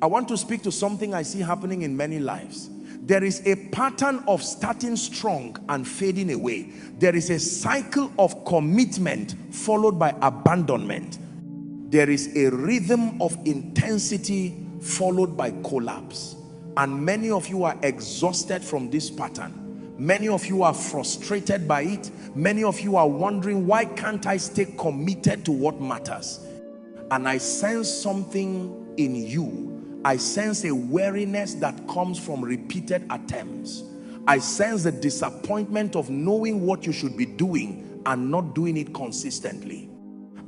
I want to speak to something I see happening in many lives. There is a pattern of starting strong and fading away. There is a cycle of commitment followed by abandonment. There is a rhythm of intensity followed by collapse. And many of you are exhausted from this pattern. Many of you are frustrated by it. Many of you are wondering, why can't I stay committed to what matters? And I sense something in you. I sense a weariness that comes from repeated attempts. I sense the disappointment of knowing what you should be doing and not doing it consistently.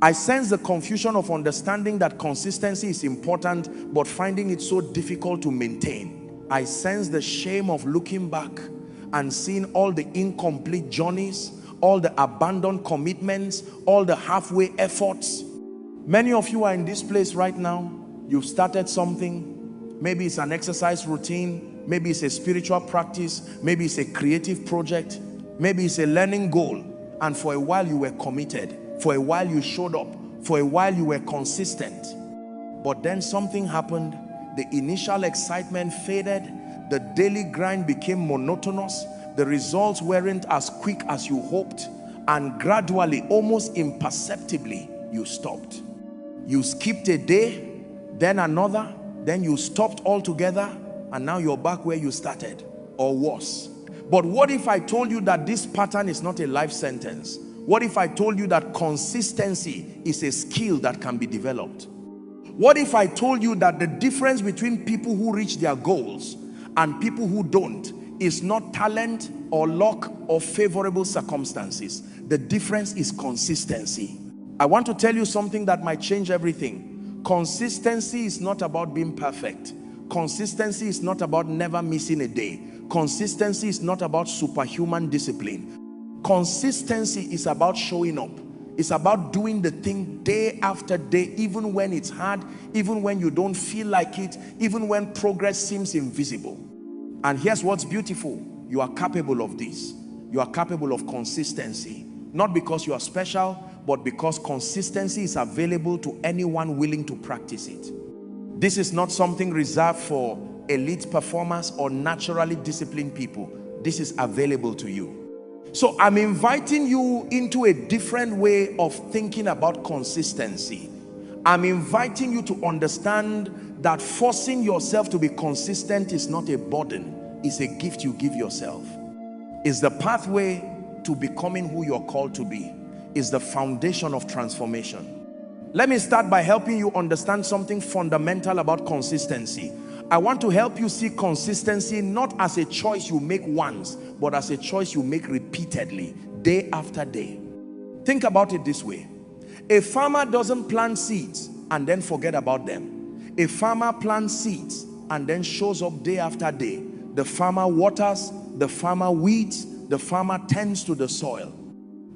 I sense the confusion of understanding that consistency is important, but finding it so difficult to maintain. I sense the shame of looking back and seeing all the incomplete journeys, all the abandoned commitments, all the halfway efforts. Many of you are in this place right now. You've started something. Maybe it's an exercise routine. Maybe it's a spiritual practice. Maybe it's a creative project. Maybe it's a learning goal. And for a while you were committed. For a while you showed up. For a while you were consistent. But then something happened. The initial excitement faded. The daily grind became monotonous. The results weren't as quick as you hoped. And gradually, almost imperceptibly, you stopped. You skipped a day, then another, then you stopped altogether, and now you're back where you started, or worse. But what if I told you that this pattern is not a life sentence? What if I told you that consistency is a skill that can be developed? What if I told you that the difference between people who reach their goals and people who don't is not talent or luck or favorable circumstances? The difference is consistency. I want to tell you something that might change everything. Consistency is not about being perfect. Consistency is not about never missing a day. Consistency is not about superhuman discipline. Consistency is about showing up. It's about doing the thing day after day, even when it's hard, even when you don't feel like it, even when progress seems invisible. And here's what's beautiful. You are capable of this. You are capable of consistency. Not because you are special, but because consistency is available to anyone willing to practice it. This is not something reserved for elite performers or naturally disciplined people. This is available to you. So I'm inviting you into a different way of thinking about consistency. I'm inviting you to understand that forcing yourself to be consistent is not a burden. It's a gift you give yourself. It's the pathway to becoming who you're called to be. Is the foundation of transformation. Let me start by helping you understand something fundamental about consistency. I want to help you see consistency not as a choice you make once, but as a choice you make repeatedly, day after day. Think about it this way. A farmer doesn't plant seeds and then forget about them. A farmer plants seeds and then shows up day after day. The farmer waters, the farmer weeds, the farmer tends to the soil.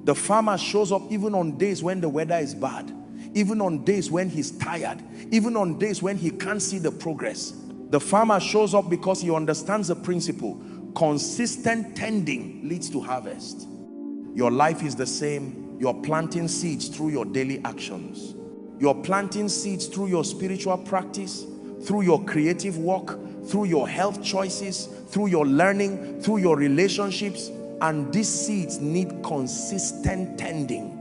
The farmer shows up even on days when the weather is bad, even on days when he's tired, even on days when he can't see the progress. The farmer shows up because he understands the principle. Consistent tending leads to harvest. Your life is the same. You're planting seeds through your daily actions. You're planting seeds through your spiritual practice, through your creative work, through your health choices, through your learning, through your relationships. And these seeds need consistent tending.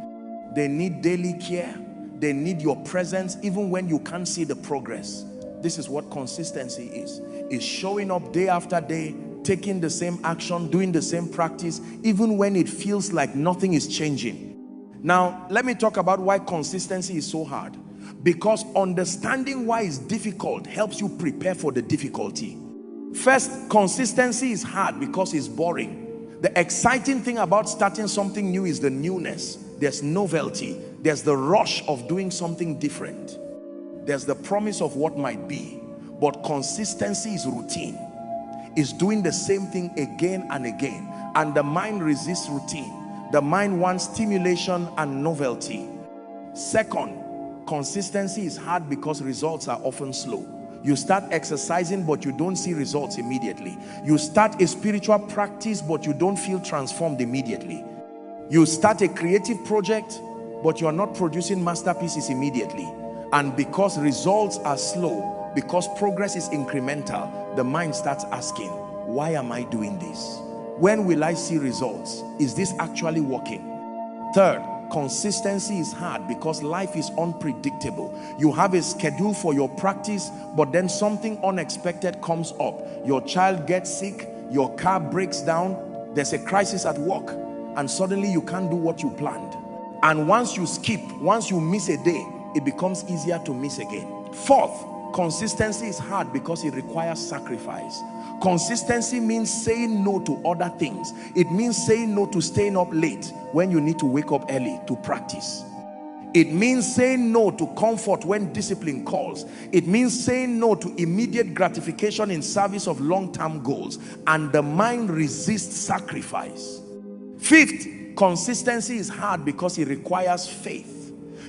They need daily care. They need your presence even when you can't see the progress. This is what consistency is. It's showing up day after day, taking the same action, doing the same practice, even when it feels like nothing is changing. Now, let me talk about why consistency is so hard. Because understanding why it's difficult helps you prepare for the difficulty. First, consistency is hard because it's boring. The exciting thing about starting something new is the newness. There's novelty. There's the rush of doing something different. There's the promise of what might be. But consistency is routine. It's doing the same thing again and again. And the mind resists routine. The mind wants stimulation and novelty. Second, consistency is hard because results are often slow. You start exercising, but you don't see results immediately. You start a spiritual practice, but you don't feel transformed immediately. You start a creative project, but you are not producing masterpieces immediately. And because results are slow, Because progress is incremental, the mind starts asking, why am I doing this? When will I see results? Is this actually working? Third, consistency is hard because life is unpredictable. You have a schedule for your practice, but then something unexpected comes up. Your child gets sick, your car breaks down, there's a crisis at work, and suddenly you can't do what you planned. And once you skip, once you miss a day, it becomes easier to miss again. Fourth, consistency is hard because it requires sacrifice. Consistency means saying no to other things. It means saying no to staying up late when you need to wake up early to practice. It means saying no to comfort when discipline calls. It means saying no to immediate gratification in service of long-term goals. And the mind resists sacrifice. Fifth, consistency is hard because it requires faith.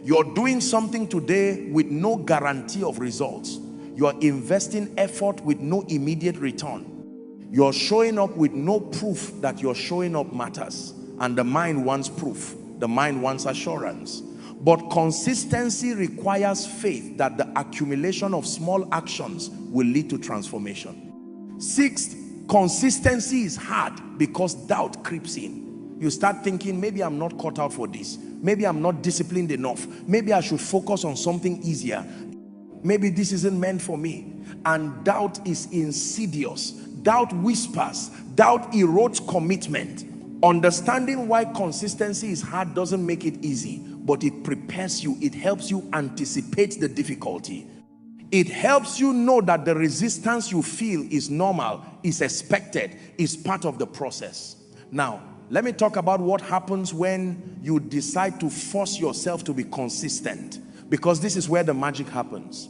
You're doing something today with no guarantee of results. You're investing effort with no immediate return. You're showing up with no proof that you're showing up matters. And the mind wants proof. The mind wants assurance. But consistency requires faith that the accumulation of small actions will lead to transformation. Sixth, consistency is hard because doubt creeps in. You start thinking, maybe I'm not cut out for this. Maybe I'm not disciplined enough. Maybe I should focus on something easier. Maybe this isn't meant for me. And doubt is insidious. Doubt whispers. Doubt erodes commitment. Understanding why consistency is hard doesn't make it easy, but it prepares you. It helps you anticipate the difficulty. It helps you know that the resistance you feel is normal, is expected, is part of the process. Now, let me talk about what happens when you decide to force yourself to be consistent, because this is where the magic happens.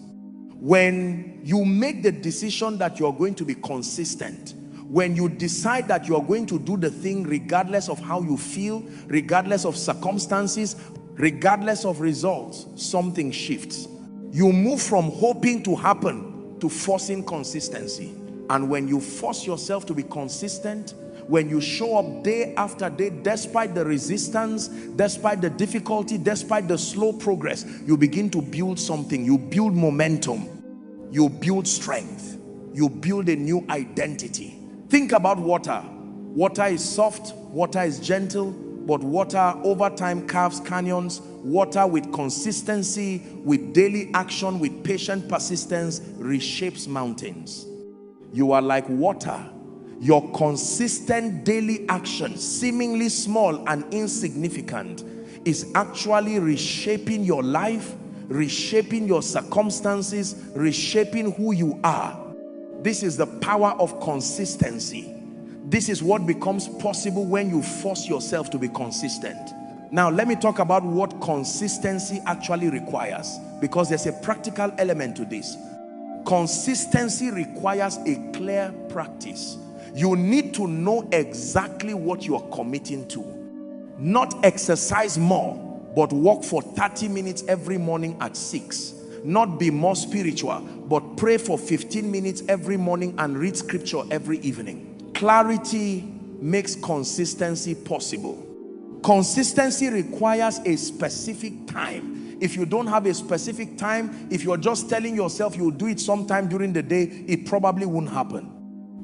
When you make the decision that you're going to be consistent, when you decide that you're going to do the thing regardless of how you feel, regardless of circumstances, regardless of results, something shifts. You move from hoping to happen to forcing consistency. And when you force yourself to be consistent, when you show up day after day, despite the resistance, despite the difficulty, despite the slow progress, you begin to build something. You build momentum. You build strength. You build a new identity. Think about water. Water is soft. Water is gentle. But water over time carves canyons. Water with consistency, with daily action, with patient persistence, reshapes mountains. You are like water. Your consistent daily action, seemingly small and insignificant, is actually reshaping your life, reshaping your circumstances, reshaping who you are. This is the power of consistency. This is what becomes possible when you force yourself to be consistent. Now, let me talk about what consistency actually requires, because there's a practical element to this. Consistency requires a clear practice. You need to know exactly what you are committing to. Not exercise more, but walk for 30 minutes every morning at 6. Not be more spiritual, but pray for 15 minutes every morning and read scripture every evening. Clarity makes consistency possible. Consistency requires a specific time. If you don't have a specific time, if you're just telling yourself you'll do it sometime during the day, it probably won't happen.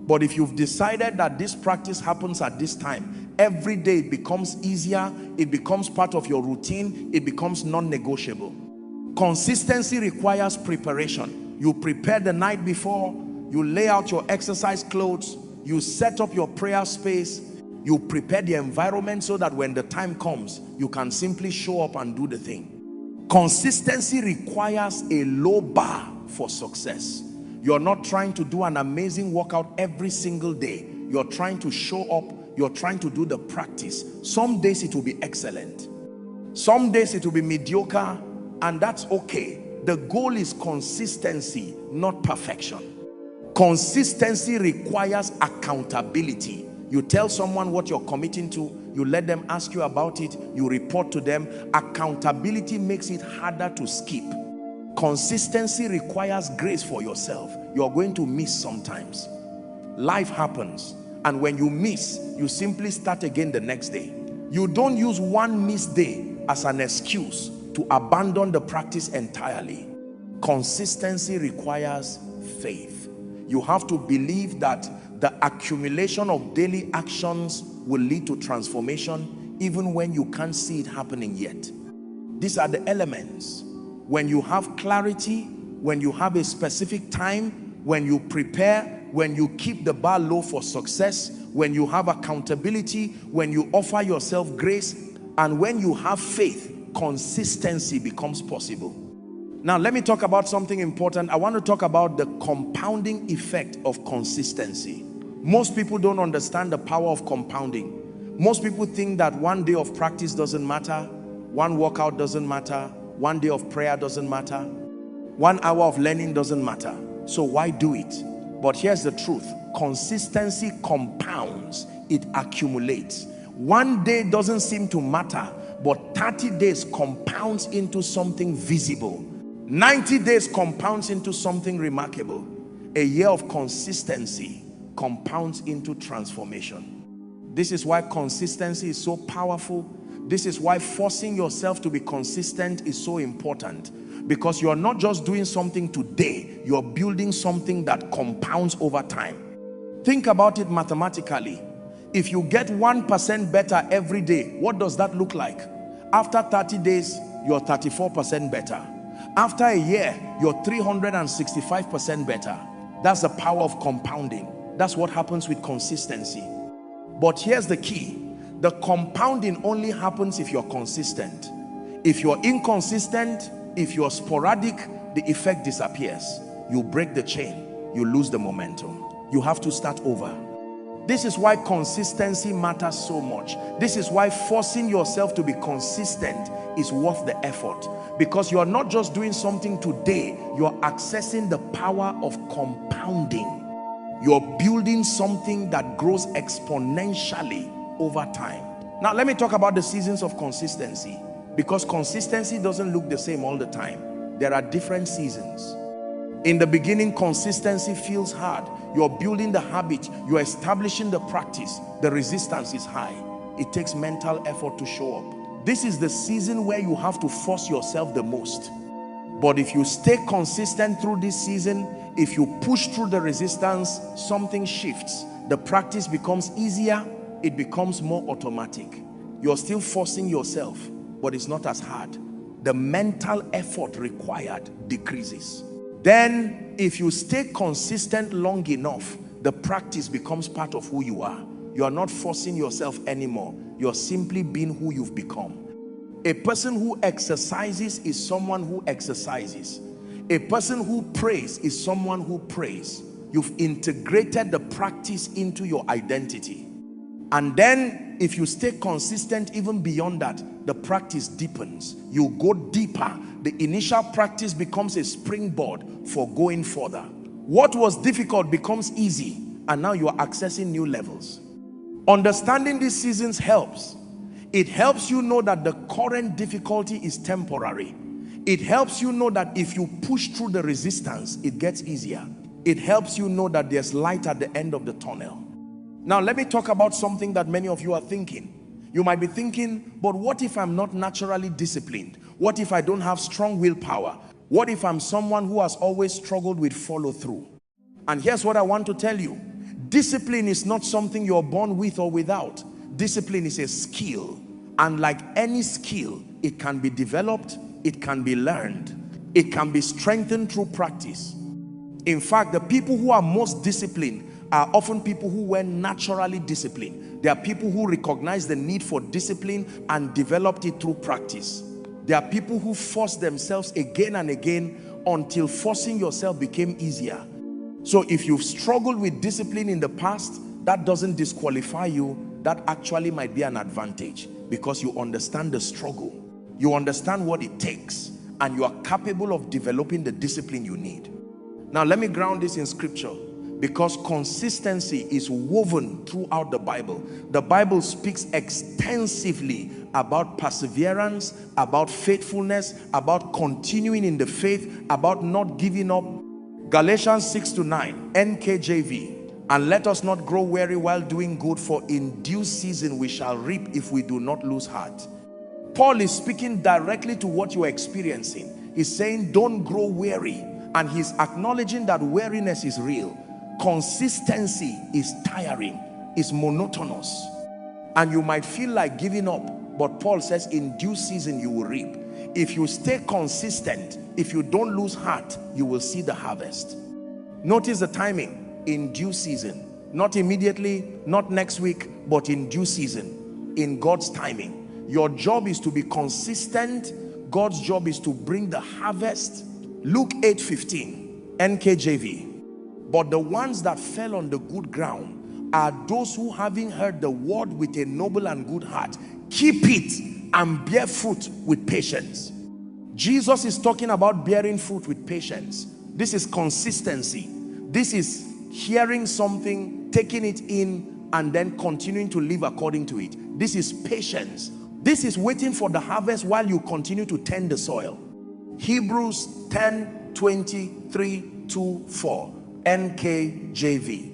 But if you've decided that this practice happens at this time, every day it becomes easier, it becomes part of your routine, it becomes non-negotiable. Consistency requires preparation. You prepare the night before, you lay out your exercise clothes, you set up your prayer space, you prepare the environment so that when the time comes, you can simply show up and do the thing. Consistency requires a low bar for success. You're not trying to do an amazing workout every single day. You're trying to show up. You're trying to do the practice. Some days it will be excellent. Some days it will be mediocre, and that's okay. The goal is consistency, not perfection. Consistency requires accountability. You tell someone what you're committing to. You let them ask you about it. You report to them. Accountability makes it harder to skip. Consistency requires grace for yourself. You're going to miss sometimes. Life happens, and when you miss, you simply start again the next day. You don't use one missed day as an excuse to abandon the practice entirely. Consistency requires faith. You have to believe that the accumulation of daily actions will lead to transformation even when you can't see it happening yet. These are the elements. When you have clarity, when you have a specific time, when you prepare, when you keep the bar low for success, when you have accountability, when you offer yourself grace, and when you have faith, consistency becomes possible. Now let me talk about something important. I want to talk about the compounding effect of consistency. Most people don't understand the power of compounding. Most people think that one day of practice doesn't matter, one workout doesn't matter, one day of prayer doesn't matter, 1 hour of learning doesn't matter. So why do it? But here's the truth. Consistency compounds. It accumulates. One day doesn't seem to matter, but 30 days compounds into something visible. 90 days compounds into something remarkable. A year of consistency compounds into transformation. This is why consistency is so powerful. This is why forcing yourself to be consistent is so important. Because you are not just doing something today, you are building something that compounds over time. Think about it mathematically. If you get 1% better every day, what does that look like? After 30 days, you're 34% better. After a year, you're 365% better. That's the power of compounding. That's what happens with consistency. But here's the key. The compounding only happens if you're consistent. If you're inconsistent, if you're sporadic, the effect disappears. You break the chain. You lose the momentum. You have to start over. This is why consistency matters so much. This is why forcing yourself to be consistent is worth the effort. Because you are not just doing something today, you are accessing the power of compounding. You're building something that grows exponentially over time. Now let me talk about the seasons of consistency, because consistency doesn't look the same all the time. There are different seasons. In the beginning, consistency feels hard. You're building the habit, you're establishing the practice. The resistance is high. It takes mental effort to show up. This is the season where you have to force yourself the most. But if you stay consistent through this season, if you push through the resistance, something shifts. The practice becomes easier. It becomes more automatic. You're still forcing yourself, but it's not as hard. The mental effort required decreases. Then, if you stay consistent long enough, the practice becomes part of who you are. You are not forcing yourself anymore. You're simply being who you've become. A person who exercises is someone who exercises. A person who prays is someone who prays. You've integrated the practice into your identity. And then, if you stay consistent even beyond that, the practice deepens. You go deeper. The initial practice becomes a springboard for going further. What was difficult becomes easy, and now you are accessing new levels. Understanding these seasons helps. It helps you know that the current difficulty is temporary. It helps you know that if you push through the resistance, it gets easier. It helps you know that there's light at the end of the tunnel. Now let me talk about something that many of you are thinking. You might be thinking, but what if I'm not naturally disciplined? What if I don't have strong willpower? What if I'm someone who has always struggled with follow through? And here's what I want to tell you. Discipline is not something you're born with or without. Discipline is a skill. And like any skill, it can be developed, it can be learned, it can be strengthened through practice. In fact, the people who are most disciplined are often people who were naturally disciplined. There are people who recognize the need for discipline and developed it through practice. There are people who force themselves again and again until forcing yourself became easier. So if you've struggled with discipline in the past, that doesn't disqualify you. That actually might be an advantage, because you understand the struggle. You understand what it takes, and you are capable of developing the discipline you need. Now let me ground this in scripture, because consistency is woven throughout the Bible. The Bible speaks extensively about perseverance, about faithfulness, about continuing in the faith, about not giving up. Galatians 6:9, NKJV. And let us not grow weary while doing good, for in due season we shall reap if we do not lose heart. Paul is speaking directly to what you are experiencing. He's saying don't grow weary, and he's acknowledging that weariness is real. Consistency is tiring, is monotonous, and you might feel like giving up, but Paul says in due season you will reap. If you stay consistent, if you don't lose heart, you will see the harvest. Notice the timing: in due season. Not immediately, not next week, but in due season, in God's timing. Your job is to be consistent. God's job is to bring the harvest. Luke 8:15, NKJV. But the ones that fell on the good ground are those who, having heard the word with a noble and good heart, keep it and bear fruit with patience. Jesus is talking about bearing fruit with patience. This is consistency. This is hearing something, taking it in, and then continuing to live according to it. This is patience. This is waiting for the harvest while you continue to tend the soil. Hebrews 10:23-4, NKJV.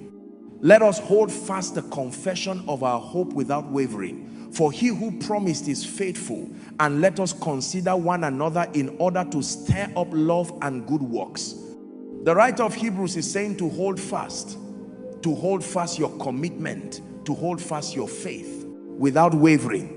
Let us hold fast the confession of our hope without wavering, for he who promised is faithful. And let us consider one another in order to stir up love and good works. The writer of Hebrews is saying to hold fast your commitment, to hold fast your faith without wavering,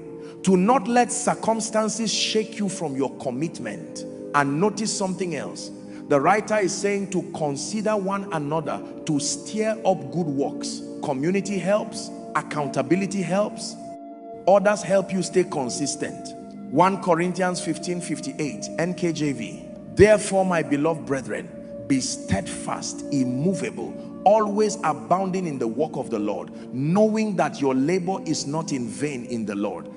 to not let circumstances shake you from your commitment. And notice something else. The writer is saying to consider one another, to stir up good works. Community helps, accountability helps, others help you stay consistent. 1 Corinthians 15:58, NKJV. Therefore, my beloved brethren, be steadfast, immovable, always abounding in the work of the Lord, knowing that your labor is not in vain in the Lord.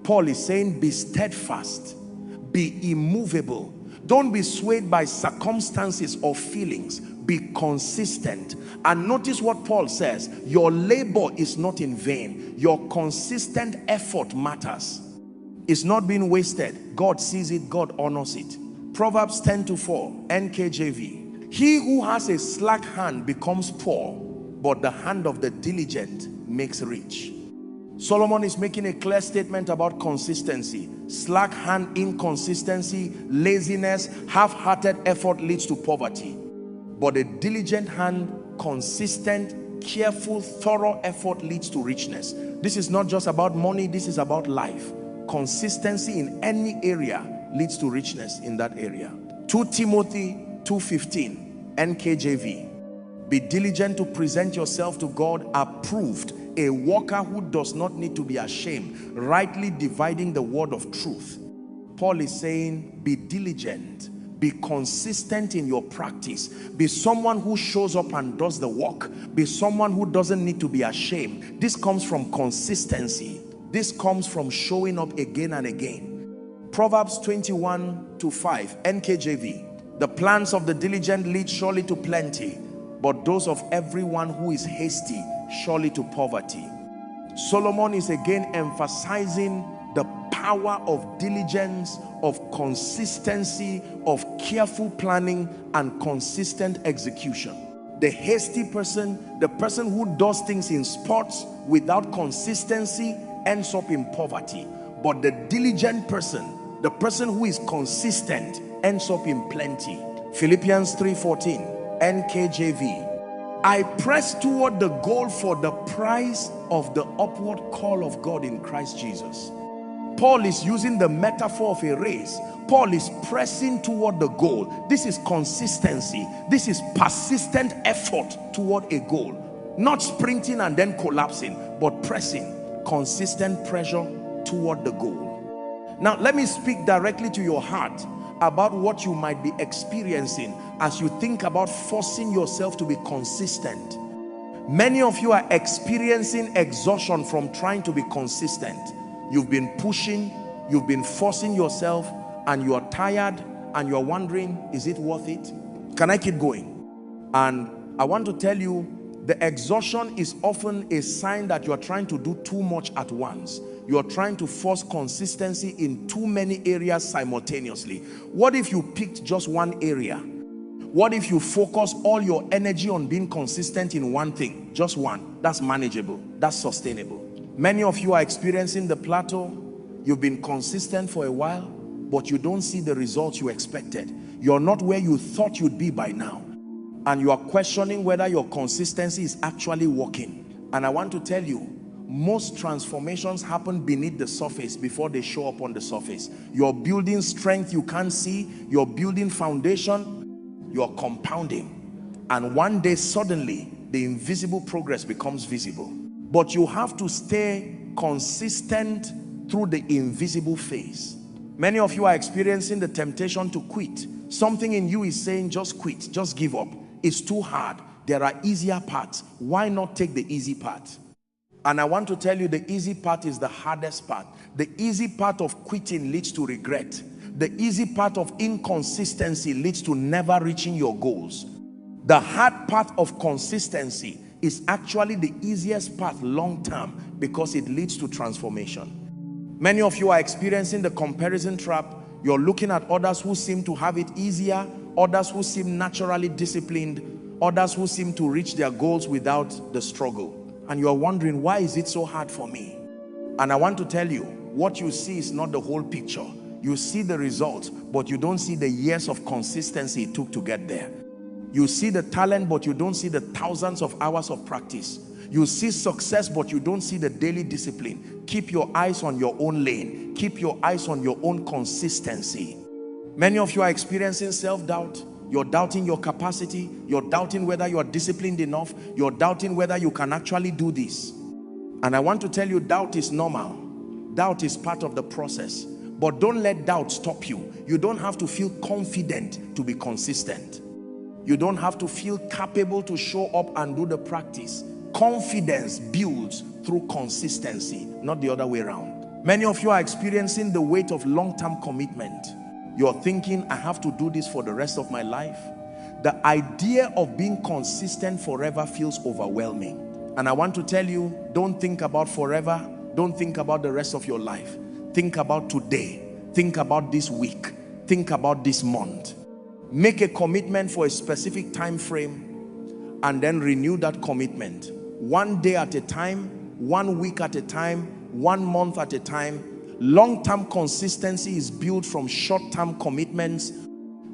Paul is saying be steadfast, be immovable. Don't be swayed by circumstances or feelings. Be consistent. And notice what Paul says: your labor is not in vain. Your consistent effort matters. It's not being wasted. God sees it, God honors it. Proverbs 10:4, NKJV. He who has a slack hand becomes poor, but the hand of the diligent makes rich. Solomon is making a clear statement about consistency. Slack hand, inconsistency, laziness, half-hearted effort leads to poverty. But a diligent hand, consistent, careful, thorough effort leads to richness. This is not just about money, this is about life. Consistency in any area leads to richness in that area. 2 Timothy 2:15, NKJV. Be diligent to present yourself to God approved, a worker who does not need to be ashamed, rightly dividing the word of truth. Paul is saying be diligent, be consistent in your practice, be someone who shows up and does the work, be someone who doesn't need to be ashamed. This comes from consistency. This comes from showing up again and again. Proverbs 21:5, NKJV. The plans of the diligent lead surely to plenty, but those of everyone who is hasty surely to poverty. Solomon is again emphasizing the power of diligence, of consistency, of careful planning and consistent execution. The hasty person, the person who does things in spurts without consistency, ends up in poverty. But the diligent person, the person who is consistent, ends up in plenty. Philippians 3:14, NKJV. I press toward the goal for the prize of the upward call of God in Christ Jesus. Paul is using the metaphor of a race. Paul is pressing toward the goal. This is consistency. This is persistent effort toward a goal. Not sprinting and then collapsing, but pressing. Consistent pressure toward the goal. Now, let me speak directly to your heart about what you might be experiencing as you think about forcing yourself to be consistent. Many of you are experiencing exhaustion from trying to be consistent. You've been pushing, you've been forcing yourself, and you are tired, and you're wondering, is it worth it? Can I keep going? And I want to tell you, the exhaustion is often a sign that you are trying to do too much at once. You are trying to force consistency in too many areas simultaneously. What if you picked just one area? What if you focus all your energy on being consistent in one thing? Just one. That's manageable. That's sustainable. Many of you are experiencing the plateau. You've been consistent for a while. but you don't see the results you expected. You're not where you thought you'd be by now, and you are questioning whether your consistency is actually working. And I want to tell you, most transformations happen beneath the surface before they show up on the surface. You're building strength you can't see, you're building foundation, you're compounding, and one day suddenly the invisible progress becomes visible. But you have to stay consistent through the invisible phase. Many of you are experiencing the temptation to quit. Something in you is saying, just quit, just give up. It's too hard. There are easier paths. Why not take the easy path? And I want to tell you, the easy part is the hardest part. The easy part of quitting leads to regret. The easy part of inconsistency leads to never reaching your goals. The hard part of consistency is actually the easiest path long term, because it leads to transformation. Many of you are experiencing the comparison trap. You're looking at others who seem to have it easier, others who seem naturally disciplined, others who seem to reach their goals without the struggle. And you are wondering, why is it so hard for me? And I want to tell you, what you see is not the whole picture. You see the results, but you don't see the years of consistency it took to get there. You see the talent, but you don't see the thousands of hours of practice. You see success, but you don't see the daily discipline. Keep your eyes on your own lane. Keep your eyes on your own consistency. Many of you are experiencing self-doubt. You're doubting your capacity. You're doubting whether you are disciplined enough. You're doubting whether you can actually do this. And I want to tell you, doubt is normal. Doubt is part of the process. But don't let doubt stop you. You don't have to feel confident to be consistent. You don't have to feel capable to show up and do the practice. Confidence builds through consistency, not the other way around. Many of you are experiencing the weight of long-term commitment. You're thinking, I have to do this for the rest of my life. The idea of being consistent forever feels overwhelming. And I want to tell you, don't think about forever. Don't think about the rest of your life. Think about today. Think about this week. Think about this month. Make a commitment for a specific time frame and then renew that commitment. One day at a time, 1 week at a time, 1 month at a time. Long-term consistency is built from short-term commitments.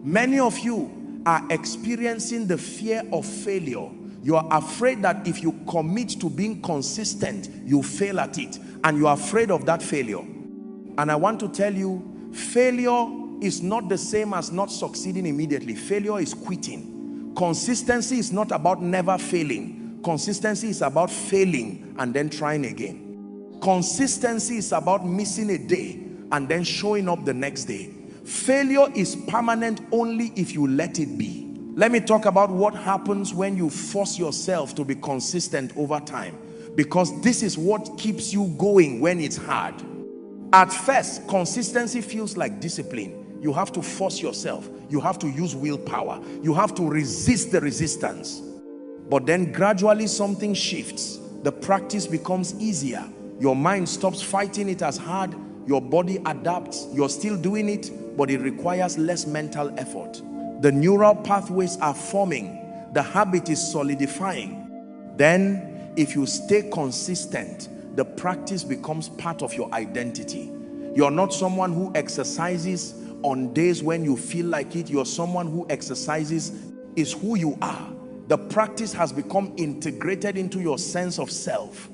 Many of you are experiencing the fear of failure. You are afraid that if you commit to being consistent, you fail at it, and you are afraid of that failure. And I want to tell you, failure is not the same as not succeeding immediately. Failure is quitting. Consistency is not about never failing. Consistency is about failing and then trying again. Consistency is about missing a day and then showing up the next day. Failure is permanent only if you let it be. Let me talk about what happens when you force yourself to be consistent over time, because this is what keeps you going when it's hard. At first, consistency feels like discipline. You have to force yourself. You have to use willpower. You have to resist the resistance. But then gradually something shifts. The practice becomes easier. Your mind stops fighting it as hard. Your body adapts. You're still doing it, but it requires less mental effort. The neural pathways are forming. The habit is solidifying. Then, if you stay consistent, the practice becomes part of your identity. You're not someone who exercises on days when you feel like it. You're someone who exercises is who you are. The practice has become integrated into your sense of self.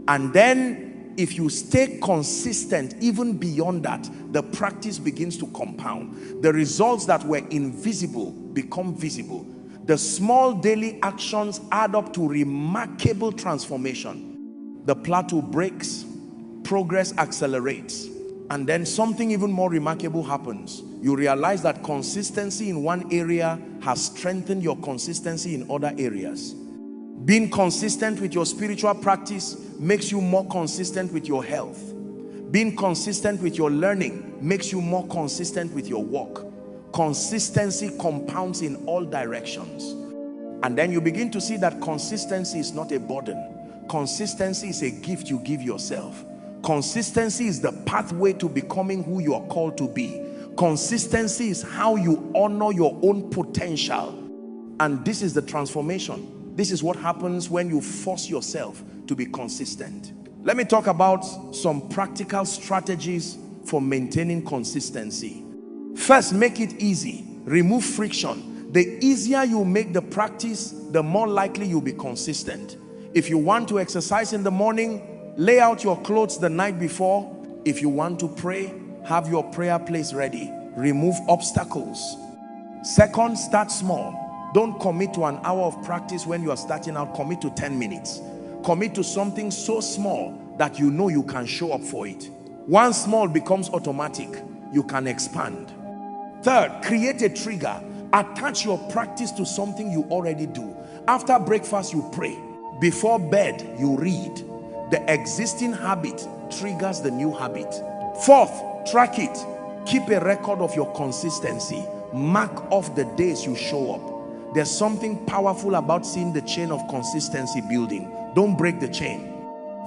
And then if you stay consistent, even beyond that, the practice begins to compound. The results that were invisible become visible. The small daily actions add up to remarkable transformation. The plateau breaks, progress accelerates, and then something even more remarkable happens. You realize that consistency in one area has strengthened your consistency in other areas. Being consistent with your spiritual practice makes you more consistent with your health. Being consistent with your learning makes you more consistent with your work. Consistency compounds in all directions. And then you begin to see that consistency is not a burden. Consistency is a gift you give yourself. Consistency is the pathway to becoming who you are called to be. Consistency is how you honor your own potential. And this is the transformation. This is what happens when you force yourself to be consistent. Let me talk about some practical strategies for maintaining consistency. First, make it easy. Remove friction. The easier you make the practice, the more likely you'll be consistent. If you want to exercise in the morning, lay out your clothes the night before. If you want to pray, have your prayer place ready. Remove obstacles. Second, start small. Don't commit to an hour of practice when you are starting out. Commit to 10 minutes. Commit to something so small that you know you can show up for it. Once small becomes automatic, you can expand. Third, create a trigger. Attach your practice to something you already do. After breakfast, you pray. Before bed, you read. The existing habit triggers the new habit. Fourth, track it. Keep a record of your consistency. Mark off the days you show up. There's something powerful about seeing the chain of consistency building. Don't break the chain.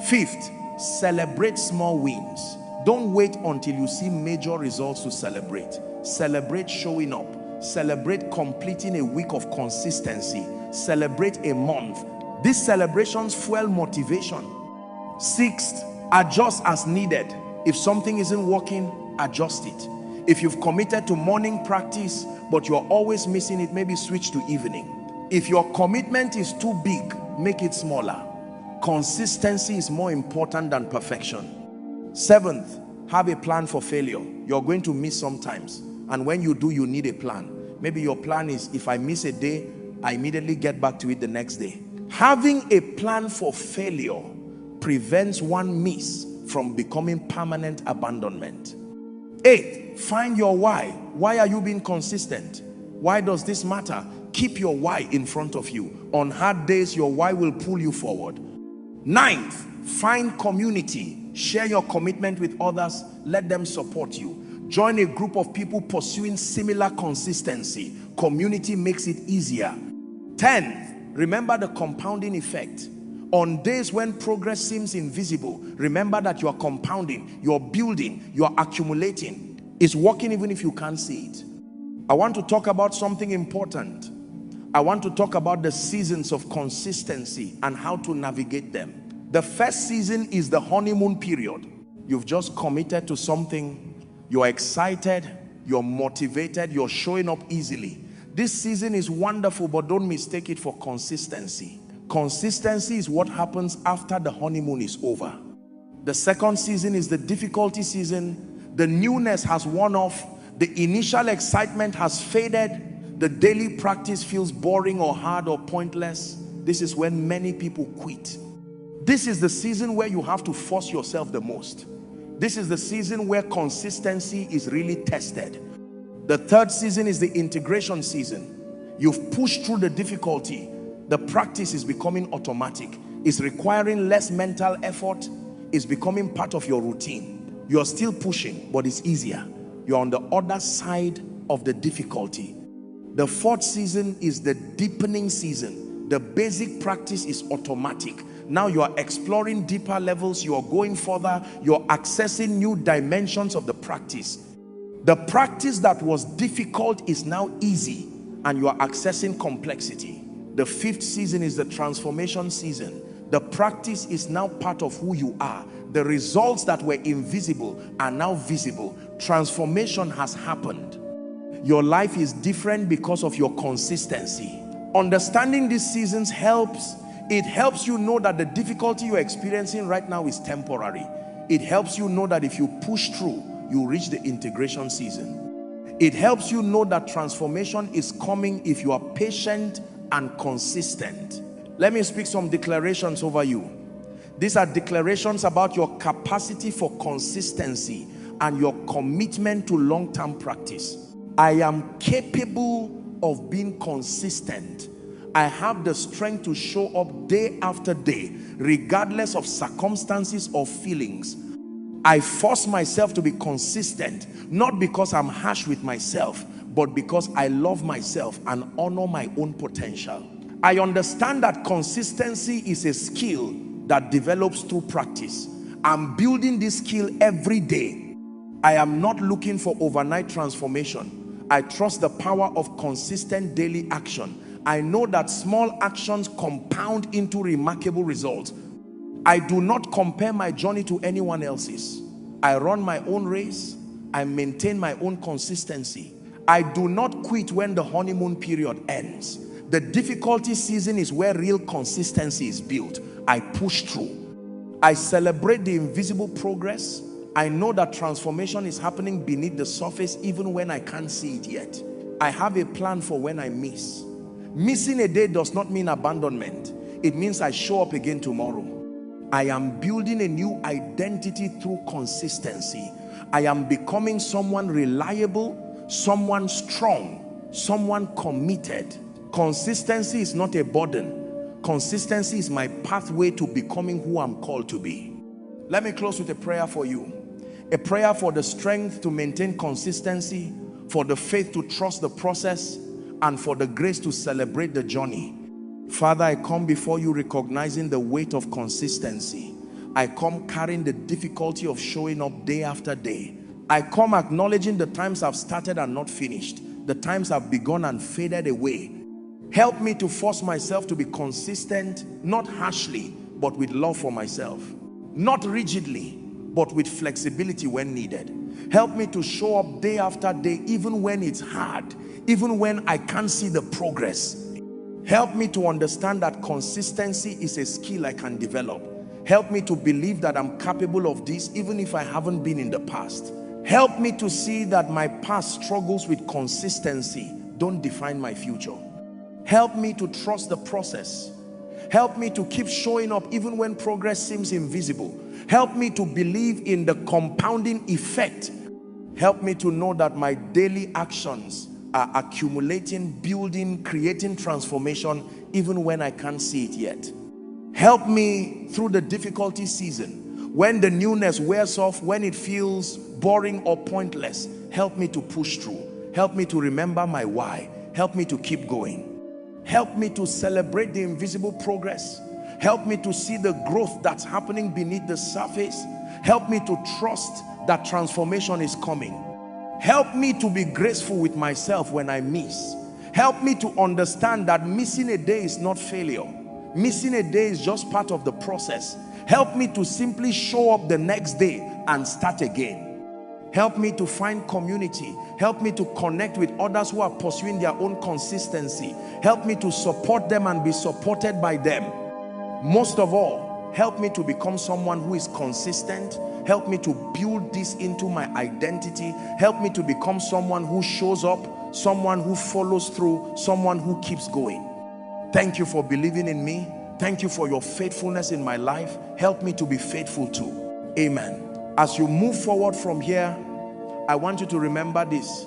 Fifth, celebrate small wins. Don't wait until you see major results to celebrate. Celebrate showing up. Celebrate completing a week of consistency. Celebrate a month. These celebrations fuel motivation. Sixth, adjust as needed. If something isn't working, adjust it. If you've committed to morning practice, but you're always missing it, maybe switch to evening. If your commitment is too big, make it smaller. Consistency is more important than perfection. Seventh, have a plan for failure. You're going to miss sometimes. And when you do, you need a plan. Maybe your plan is, if I miss a day, I immediately get back to it the next day. Having a plan for failure prevents one miss from becoming permanent abandonment. Eighth, find your why. Why are you being consistent? Why does this matter? Keep your why in front of you. On hard days, your why will pull you forward. Ninth, find community. Share your commitment with others. Let them support you. Join a group of people pursuing similar consistency. Community makes it easier. 10th, remember the compounding effect. On days when progress seems invisible, remember that you are compounding, you're building, you're accumulating. It's working even if you can't see it. I want to talk about something important. I want to talk about the seasons of consistency and how to navigate them. The first season is the honeymoon period. You've just committed to something. You're excited, you're motivated, you're showing up easily. This season is wonderful, but don't mistake it for consistency. Consistency is what happens after the honeymoon is over. The second season is the difficulty season. The newness has worn off. The initial excitement has faded. The daily practice feels boring or hard or pointless. This is when many people quit. This is the season where you have to force yourself the most. This is the season where consistency is really tested. The third season is the integration season. You've pushed through the difficulty. The practice is becoming automatic. It's requiring less mental effort. It's becoming part of your routine. You're still pushing, but it's easier. You're on the other side of the difficulty. The fourth season is the deepening season. The basic practice is automatic. Now you are exploring deeper levels. You are going further. You're accessing new dimensions of the practice. The practice that was difficult is now easy, and you are accessing complexity. The fifth season is the transformation season. The practice is now part of who you are. The results that were invisible are now visible. Transformation has happened. Your life is different because of your consistency. Understanding these seasons helps. It helps you know that the difficulty you're experiencing right now is temporary. It helps you know that if you push through, you reach the integration season. It helps you know that transformation is coming if you are patient and consistent. Let me speak some declarations over you. These are declarations about your capacity for consistency and your commitment to long-term practice. I am capable of being consistent. I have the strength to show up day after day, regardless of circumstances or feelings. I force myself to be consistent, not because I'm harsh with myself, but because I love myself and honor my own potential. I understand that consistency is a skill that develops through practice. I'm building this skill every day. I am not looking for overnight transformation. I trust the power of consistent daily action. I know that small actions compound into remarkable results. I do not compare my journey to anyone else's. I run my own race. I maintain my own consistency. I do not quit when the honeymoon period ends. The difficulty season is where real consistency is built. I push through. I celebrate the invisible progress. I know that transformation is happening beneath the surface even when I can't see it yet. I have a plan for when I miss. Missing a day does not mean abandonment. It means I show up again tomorrow. I am building a new identity through consistency. I am becoming someone reliable, someone strong, someone committed. Consistency is not a burden. Consistency is my pathway to becoming who I'm called to be. Let me close with a prayer for you. A prayer for the strength to maintain consistency, for the faith to trust the process, and for the grace to celebrate the journey. Father, I come before you recognizing the weight of consistency. I come carrying the difficulty of showing up day after day. I come acknowledging the times I've started and not finished, the times I've begun and faded away. Help me to force myself to be consistent, not harshly, but with love for myself. Not rigidly, but with flexibility when needed. Help me to show up day after day, even when it's hard, even when I can't see the progress. Help me to understand that consistency is a skill I can develop. Help me to believe that I'm capable of this, even if I haven't been in the past. Help me to see that my past struggles with consistency don't define my future. Help me to trust the process. Help me to keep showing up even when progress seems invisible. Help me to believe in the compounding effect. Help me to know that my daily actions are accumulating, building, creating transformation even when I can't see it yet. Help me through the difficulty season. When the newness wears off, when it feels boring or pointless, help me to push through. Help me to remember my why. Help me to keep going. Help me to celebrate the invisible progress. Help me to see the growth that's happening beneath the surface. Help me to trust that transformation is coming. Help me to be graceful with myself when I miss. Help me to understand that missing a day is not failure. Missing a day is just part of the process. Help me to simply show up the next day and start again. Help me to find community. Help me to connect with others who are pursuing their own consistency. Help me to support them and be supported by them. Most of all, help me to become someone who is consistent. Help me to build this into my identity. Help me to become someone who shows up, someone who follows through, someone who keeps going. Thank you for believing in me. Thank you for your faithfulness in my life. Help me to be faithful too. Amen. As you move forward from here, I want you to remember this.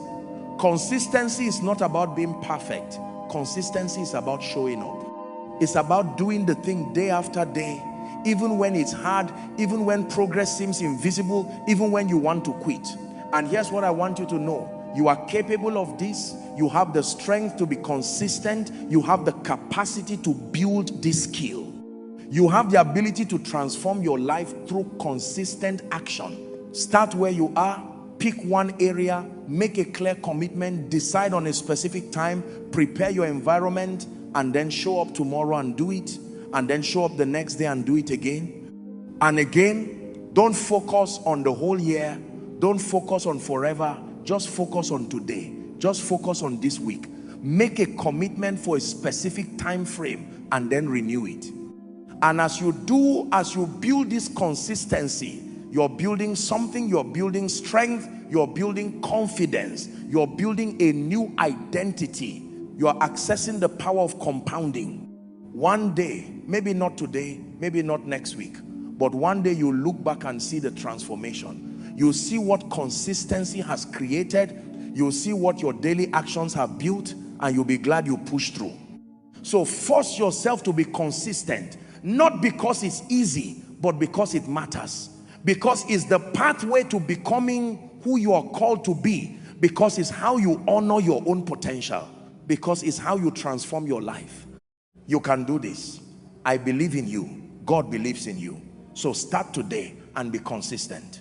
Consistency is not about being perfect. Consistency is about showing up. It's about doing the thing day after day, even when it's hard, even when progress seems invisible, even when you want to quit. And here's what I want you to know. You are capable of this. You have the strength to be consistent. You have the capacity to build this skill. You have the ability to transform your life through consistent action. Start where you are, pick one area, make a clear commitment, decide on a specific time, prepare your environment, and then show up tomorrow and do it, and then show up the next day and do it again. And again, don't focus on the whole year. Don't focus on forever. Just focus on today. Just focus on this week. Make a commitment for a specific time frame and then renew it. And as you build this consistency, you're building something, you're building strength, you're building confidence, you're building a new identity. You're accessing the power of compounding. One day, maybe not today, maybe not next week, but one day you'll look back and see the transformation. You'll see what consistency has created. You'll see what your daily actions have built, and you'll be glad you pushed through. So force yourself to be consistent. Not because it's easy, but because it matters. Because it's the pathway to becoming who you are called to be. Because it's how you honor your own potential. Because it's how you transform your life. You can do this. I believe in you. God believes in you. So start today and be consistent.